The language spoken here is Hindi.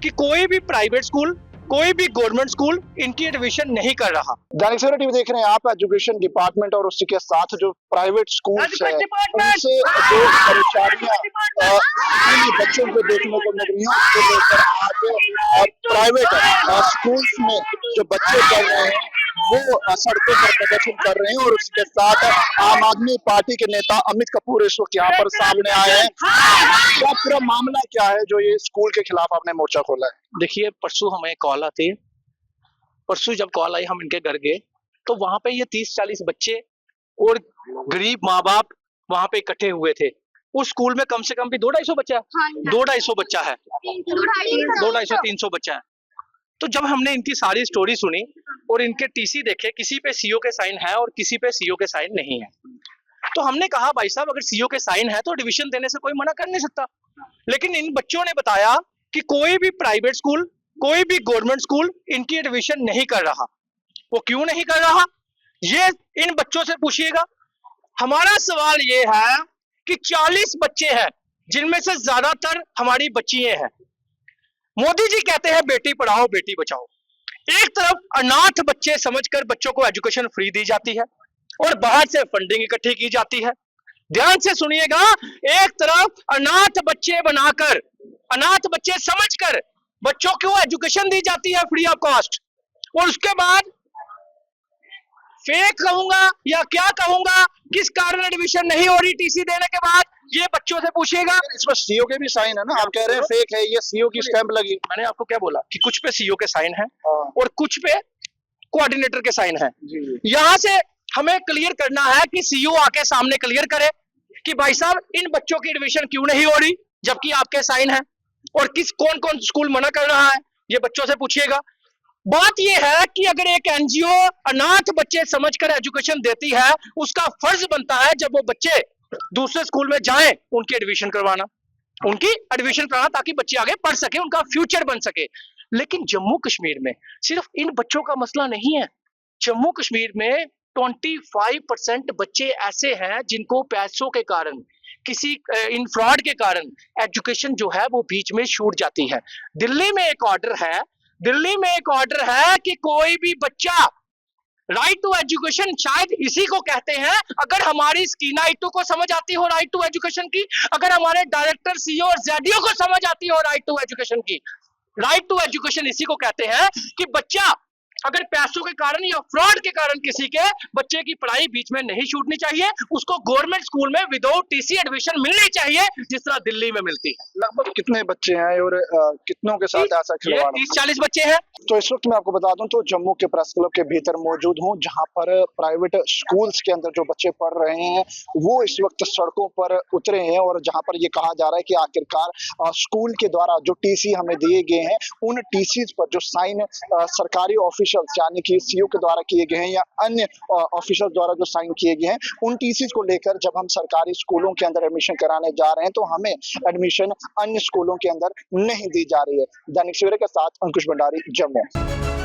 कि कोई भी प्राइवेट स्कूल, कोई भी गवर्नमेंट स्कूल इनकी एडमिशन नहीं कर रहा। दैनिक सवेरा टीवी देख रहे हैं आप। एजुकेशन डिपार्टमेंट और उसी के साथ जो प्राइवेट स्कूल्स है उनसे जो परेशानियां बच्चों को देखने को मिल रही हैं उसको लेकर आज प्राइवेट स्कूल्स में जो बच्चे पढ़ रहे हैं वो सड़कों पर प्रदर्शन कर रहे हैं और उसके साथ आम आदमी पार्टी के नेता अमित कपूर इस वक्त यहाँ पर सामने आए हैं। क्या पूरा मामला क्या है जो ये स्कूल के खिलाफ आपने मोर्चा खोला है? देखिए, परसों हमें कॉल आती है। परसों जब कॉल आई हम इनके घर गए तो वहां पे ये 30-40 बच्चे और गरीब माँ बाप वहां पे इकट्ठे हुए थे। उस स्कूल में कम से कम भी 200-250 बच्चा, 200-250 बच्चा है, 200-300 बच्चा है। तो जब हमने इनकी सारी स्टोरी सुनी और इनके टीसी देखे, किसी पे सीओ के साइन है और किसी पे सीओ के साइन नहीं है, तो हमने कहा भाई साहब अगर सीओ के साइन है तो एडमिशन देने से कोई मना कर नहीं सकता। लेकिन इन बच्चों ने बताया कि कोई भी प्राइवेट स्कूल, कोई भी गवर्नमेंट स्कूल इनकी एडमिशन नहीं कर रहा। वो क्यों नहीं कर रहा ये इन बच्चों से पूछिएगा। हमारा सवाल ये है कि 40 बच्चे हैं जिनमें से ज्यादातर हमारी बच्चियां हैं। मोदी जी कहते हैं बेटी पढ़ाओ बेटी बचाओ। एक तरफ अनाथ बच्चे समझकर बच्चों को एजुकेशन फ्री दी जाती है और बाहर से फंडिंग इकट्ठी की जाती है। ध्यान से सुनिएगा, एक तरफ अनाथ बच्चे बनाकर, अनाथ बच्चे समझकर बच्चों को एजुकेशन दी जाती है फ्री ऑफ कॉस्ट, और उसके बाद फेक कहूंगा या क्या कहूंगा, किस कारण एडमिशन नहीं हो रही टीसी देने के बाद, ये बच्चों से पूछिएगा। इसमें सीओ के भी साइन है ना, आप कह रहे हैं फेक है, ये सीओ की स्टैंप लगी। मैंने आपको क्या बोला कि कुछ पे सीओ के साइन है और कुछ पे कोऑर्डिनेटर के साइन है। यहां से हमें क्लियर करना है कि सीओ आके सामने क्लियर करे कि भाई साहब इन बच्चों की एडमिशन क्यों नहीं हो रही जबकि आपके साइन है, और किस कौन कौन स्कूल मना कर रहा है, ये बच्चों से पूछिएगा। बात यह है कि अगर एक एनजीओ अनाथ बच्चे समझकर एजुकेशन देती है, उसका फर्ज बनता है जब वो बच्चे दूसरे स्कूल में जाएं उनकी एडमिशन करवाना, उनकी एडमिशन कराना ताकि बच्चे आगे पढ़ सके, उनका फ्यूचर बन सके। लेकिन जम्मू कश्मीर में सिर्फ इन बच्चों का मसला नहीं है। जम्मू कश्मीर में 25% बच्चे ऐसे हैं जिनको पैसों के कारण, किसी इन फ्रॉड के कारण एजुकेशन जो है वो बीच में छूट जाती है। दिल्ली में एक ऑर्डर है, दिल्ली में एक ऑर्डर है कि कोई भी बच्चा, राइट टू एजुकेशन शायद इसी को कहते हैं। अगर हमारी स्कीना इट्टू को समझ आती हो राइट टू एजुकेशन की, अगर हमारे डायरेक्टर सीईओ और जेडीओ को समझ आती हो राइट टू एजुकेशन की, राइट टू एजुकेशन इसी को कहते हैं कि बच्चा अगर पैसों के कारण या फ्रॉड के कारण किसी के बच्चे की पढ़ाई बीच में नहीं छूटनी चाहिए, उसको गवर्नमेंट स्कूल में विदाउट टीसी एडमिशन मिलनी चाहिए जिस तरह दिल्ली में मिलती है। लगभग कितने बच्चे हैं और कितनों के साथ ऐसा खिलवाड़? 30-40 बच्चे हैं। तो इस वक्त मैं आपको बता दूं तो जम्मू के प्रेस क्लब के भीतर मौजूद हूं, जहां पर प्राइवेट स्कूल्स के अंदर जो बच्चे पढ़ रहे हैं वो इस वक्त सड़कों पर उतरे हैं और जहां पर ये कहा जा रहा है कि आखिरकार स्कूल के द्वारा जो टीसी हमें दिए गए हैं उन टीसीज पर जो साइन सरकारी ऑफिशियल्स यानी कि सीओ के द्वारा किए गए हैं या अन्य ऑफिसर द्वारा जो साइन किए गए हैं, उन टीसीज को लेकर जब हम सरकारी स्कूलों के अंदर एडमिशन कराने जा रहे हैं तो हमें एडमिशन अन्य स्कूलों के अंदर नहीं दी जा रही है। दैनिक सवेरा के साथ अंकुश भंडारी, जम्मू।